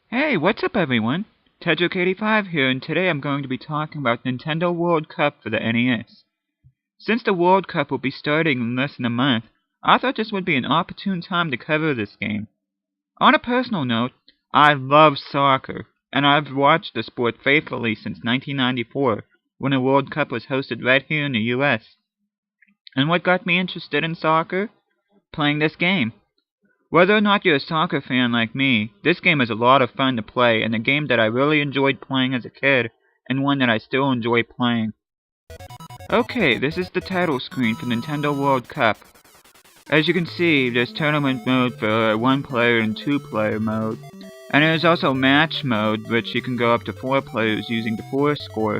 Hey, what's up everyone? Tedrick85 here, and today I'm going to be talking about Nintendo World Cup for the NES. Since the World Cup will be starting in less than a month, I thought this would be an opportune time to cover this game. On a personal note, I love soccer, and I've watched the sport faithfully since 1994, when the World Cup was hosted right here in the US. And what got me interested in soccer? Playing this game. Whether or not you're a soccer fan like me, this game is a lot of fun to play and a game that I really enjoyed playing as a kid, and one that I still enjoy playing. Okay, this is the title screen for Nintendo World Cup. As you can see, there's tournament mode for 1-player and 2-player mode. And there's also match mode, which you can go up to 4 players using the 4 score.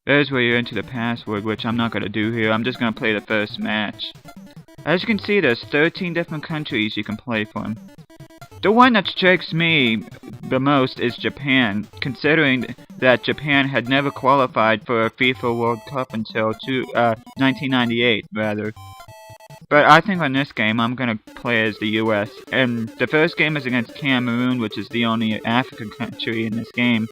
There's where you enter the password, which I'm not going to do here, I'm just going to play the first match. As you can see, there's 13 different countries you can play from. The one that strikes me the most is Japan, considering that Japan had never qualified for a FIFA World Cup until 1998, rather. But I think on this game, I'm gonna play as the US, and the first game is against Cameroon, which is the only African country in this game.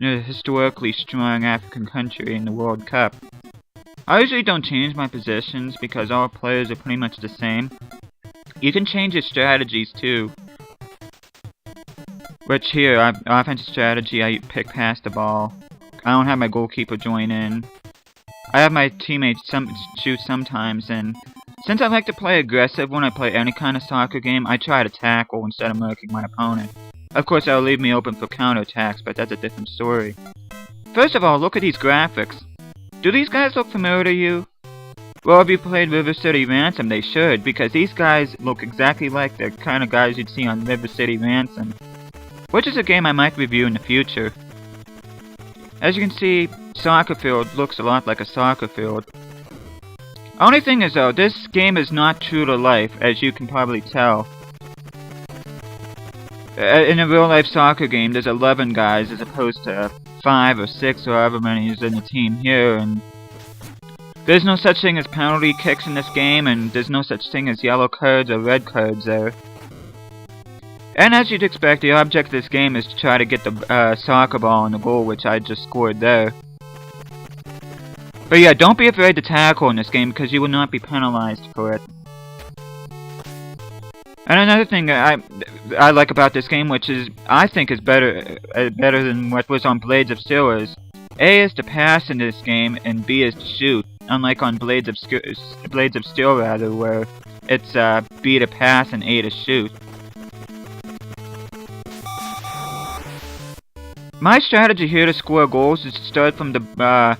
A historically strong African country in the World Cup. I usually don't change my positions because all players are pretty much the same. You can change your strategies too. Which here, offensive strategy, I pick past the ball. I don't have my goalkeeper join in. I have my teammates shoot sometimes, and since I like to play aggressive when I play any kind of soccer game, I try to tackle instead of murking my opponent. Of course, that'll leave me open for counterattacks, but that's a different story. First of all, look at these graphics. Do these guys look familiar to you? Well, if you played River City Ransom, they should, because these guys look exactly like the kind of guys you'd see on River City Ransom, which is a game I might review in the future. As you can see, soccer field looks a lot like a soccer field. Only thing is though, this game is not true to life, as you can probably tell. In a real-life soccer game, there's 11 guys as opposed to 5 or 6 or however many is in the team here, and there's no such thing as penalty kicks in this game, and there's no such thing as yellow cards or red cards there. And as you'd expect, the object of this game is to try to get the soccer ball in the goal, which I just scored there. But yeah, don't be afraid to tackle in this game, because you will not be penalized for it. And another thing I like about this game, which is I think is better than what was on Blades of Steel, is A is to pass in this game and B is to shoot. Unlike on Blades of Steel, rather, where it's B to pass and A to shoot. My strategy here to score goals is to start from the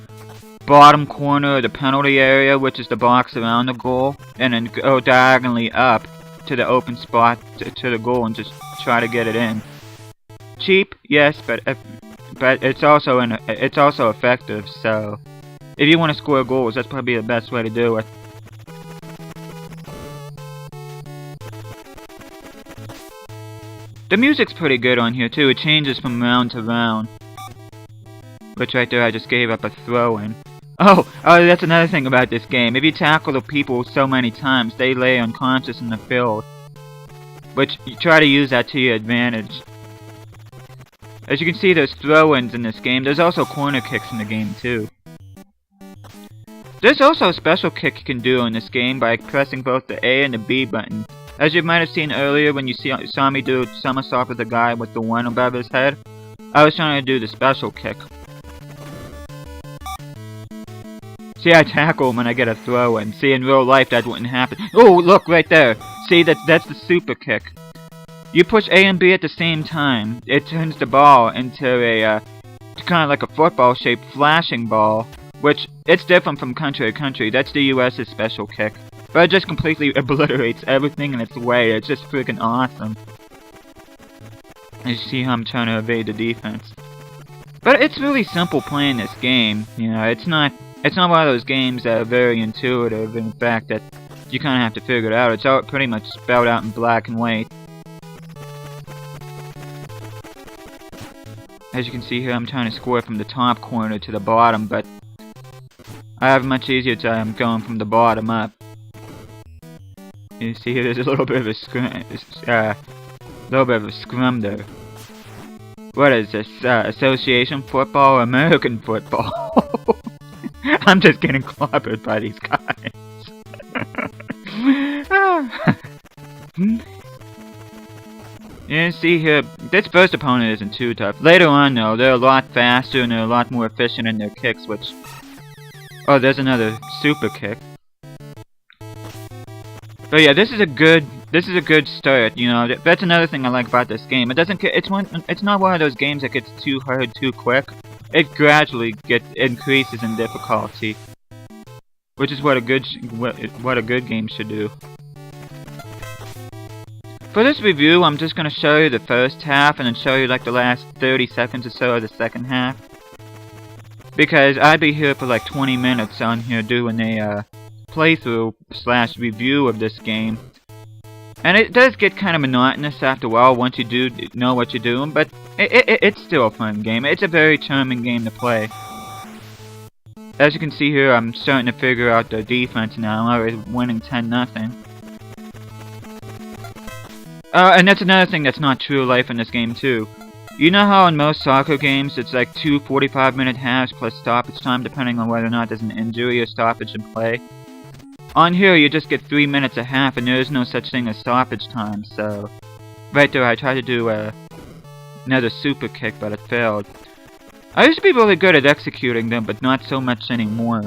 bottom corner of the penalty area, which is the box around the goal, and then go diagonally up to the open spot to the goal and just try to get it in. Cheap, yes, but it's also effective. So if you want to score goals, that's probably the best way to do it. The music's pretty good on here too. It changes from round to round. Which right there, I just gave up a throw-in. Oh, that's another thing about this game. If you tackle the people so many times, they lay unconscious in the field. Which, you try to use that to your advantage. As you can see, there's throw-ins in this game. There's also corner kicks in the game, too. There's also a special kick you can do in this game by pressing both the A and the B button. As you might have seen earlier when you saw me do a somersault with the guy with the one above his head, I was trying to do the special kick. See, I tackle him and I get a throw in. See, in real life that wouldn't happen. Oh, look, right there. See, that's the super kick. You push A and B at the same time. It turns the ball into a, kind of like a football-shaped flashing ball. Which, it's different from country to country. That's the US's special kick. But it just completely obliterates everything in its way. It's just freaking awesome. As you see how I'm trying to evade the defense. But it's really simple playing this game. You know, it's not one of those games that are very intuitive, in fact, that you kind of have to figure it out. It's all pretty much spelled out in black and white. As you can see here, I'm trying to score from the top corner to the bottom, but I have a much easier time going from the bottom up. You see here, there's a little bit of a scrum there. What is this, association football or American football? I'm just getting clobbered by these guys. You see here, this first opponent isn't too tough. Later on though, they're a lot faster and they're a lot more efficient in their kicks, which... Oh, there's another super kick. But yeah, this is a good start, you know. That's another thing I like about this game. It doesn't it's not one of those games that gets too hard too quick. It gradually increases in difficulty, which is what a good game should do. For this review, I'm just gonna show you the first half and then show you like the last 30 seconds or so of the second half. Because I'd be here for like 20 minutes on here doing a playthrough / review of this game. And it does get kind of monotonous after a while once you do know what you're doing, but it's still a fun game. It's a very charming game to play. As you can see here, I'm starting to figure out the defense now. I'm already winning 10-0. And that's another thing that's not true life in this game too. You know how in most soccer games it's like 2 45-minute halves plus stoppage time depending on whether or not there's an injury or stoppage in play? On here you just get 3 minutes a half and there is no such thing as stoppage time, so... Right there I tried to do another super kick but it failed. I used to be really good at executing them but not so much anymore.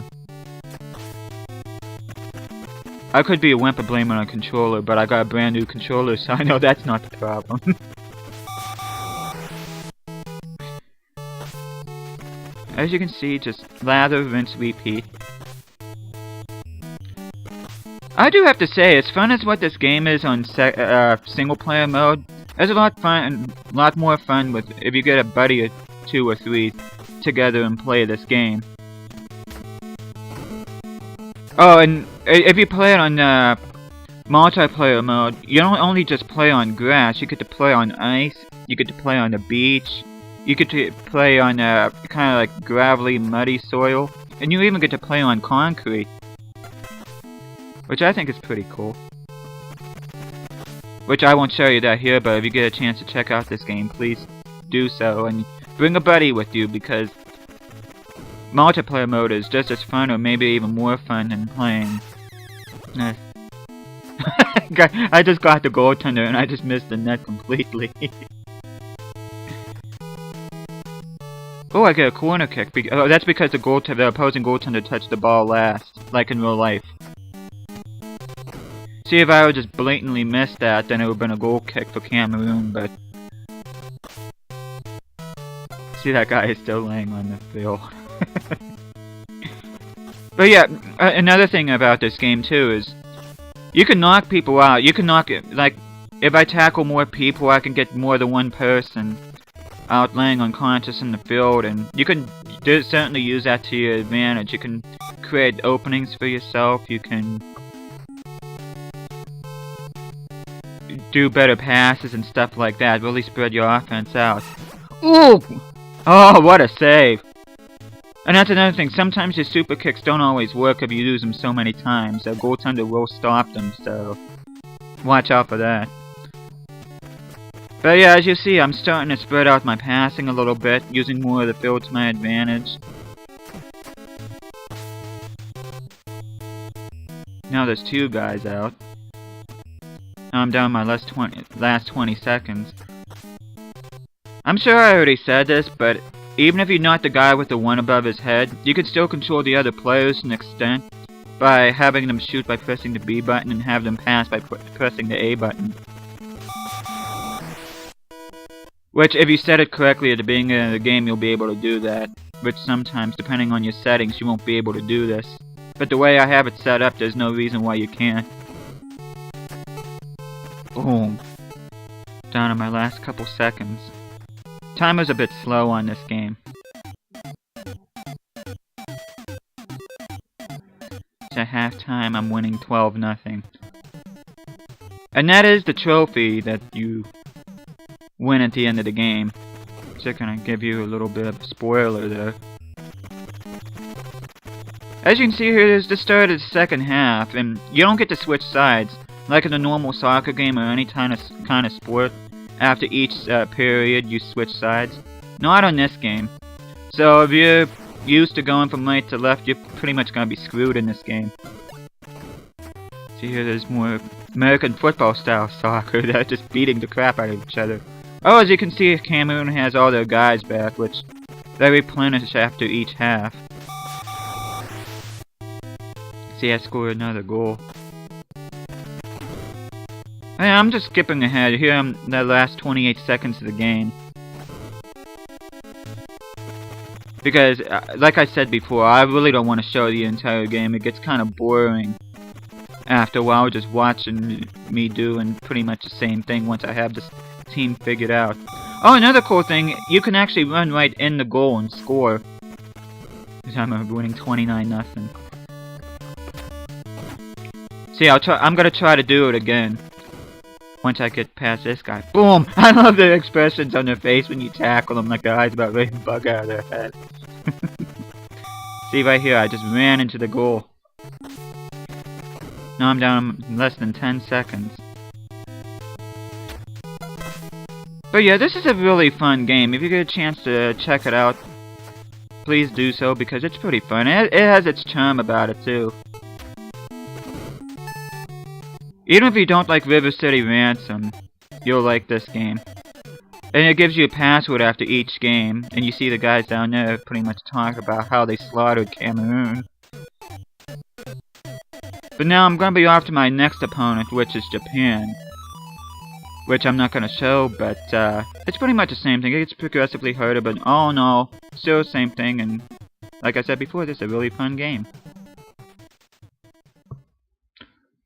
I could be a wimp and blame it on a controller, but I got a brand new controller so I know that's not the problem. As you can see, just lather, rinse, repeat. I do have to say, as fun as what this game is on single-player mode, it's a lot more fun with if you get a buddy or 2 or 3 together and play this game. Oh, and if you play it on multiplayer mode, you don't only just play on grass. You get to play on ice. You get to play on the beach. You get to play on kind of like gravelly, muddy soil, and you even get to play on concrete, which I think is pretty cool. Which I won't show you that here, but if you get a chance to check out this game, please do so, and bring a buddy with you because multiplayer mode is just as fun, or maybe even more fun than playing. I just got the goaltender and I just missed the net completely. Oh, I get a corner kick. Oh, that's because the opposing goaltender touched the ball last, like in real life. See, if I would just blatantly miss that, then it would have been a goal kick for Cameroon, but... See, that guy is still laying on the field. But yeah, another thing about this game too is... You can knock people out. You can knock it, like, if I tackle more people, I can get more than one person out laying unconscious in the field, and you can certainly use that to your advantage. You can create openings for yourself, you can do better passes and stuff like that, really spread your offense out. Ooh! Oh, what a save! And that's another thing, sometimes your super kicks don't always work if you use them so many times. A goaltender will stop them, so watch out for that. But yeah, as you see, I'm starting to spread out my passing a little bit, using more of the field to my advantage. Now there's 2 guys out. Now I'm down my last 20 seconds. I'm sure I already said this, but even if you knock the guy with the one above his head, you can still control the other players to an extent by having them shoot by pressing the B button and have them pass by pressing the A button. Which, if you set it correctly at the beginning of the game, you'll be able to do that. Which sometimes, depending on your settings, you won't be able to do this. But the way I have it set up, there's no reason why you can't. Boom. Down to my last couple seconds. Timer's a bit slow on this game. So at halftime, I'm winning 12-0. And that is the trophy that you win at the end of the game. Just gonna give you a little bit of a spoiler there. As you can see here, there's the start of the second half, and you don't get to switch sides. Like in a normal soccer game or any kind of sport, After each period, you switch sides. Not on this game. So if you're used to going from right to left, you're pretty much gonna be screwed in this game. See here, there's more American football style soccer. They're just beating the crap out of each other. Oh, as you can see, Cameroon has all their guys back, which they replenish after each half. See, I scored another goal. Hey, I'm just skipping ahead. Here I'm the last 28 seconds of the game. Because, like I said before, I really don't want to show the entire game. It gets kind of boring after a while just watching me doing pretty much the same thing once I have this team figured out. Oh, another cool thing, you can actually run right in the goal and score. This time I'm winning 29-0. See, I'm gonna try to do it again. Once I get past this guy. Boom! I love the expressions on their face when you tackle them, like their eyes about ready to bug out of their head. See right here, I just ran into the goal. Now I'm down in less than 10 seconds. But yeah, this is a really fun game. If you get a chance to check it out, please do so, because it's pretty fun. It has its charm about it too. Even if you don't like River City Ransom, you'll like this game. And it gives you a password after each game, and you see the guys down there pretty much talk about how they slaughtered Cameroon. But now I'm gonna be off to my next opponent, which is Japan. Which I'm not gonna show, but it's pretty much the same thing. It gets progressively harder, but all in all, still the same thing, and like I said before, this is a really fun game.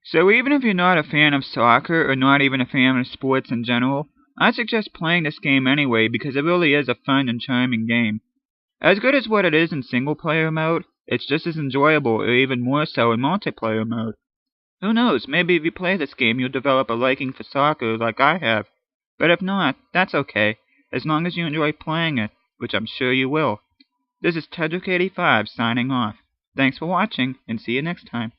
So even if you're not a fan of soccer, or not even a fan of sports in general, I suggest playing this game anyway, because it really is a fun and charming game. As good as what it is in single-player mode, it's just as enjoyable, or even more so in multiplayer mode. Who knows, maybe if you play this game you'll develop a liking for soccer like I have. But if not, that's okay, as long as you enjoy playing it, which I'm sure you will. This is Tedrick85 signing off. Thanks for watching, and see you next time.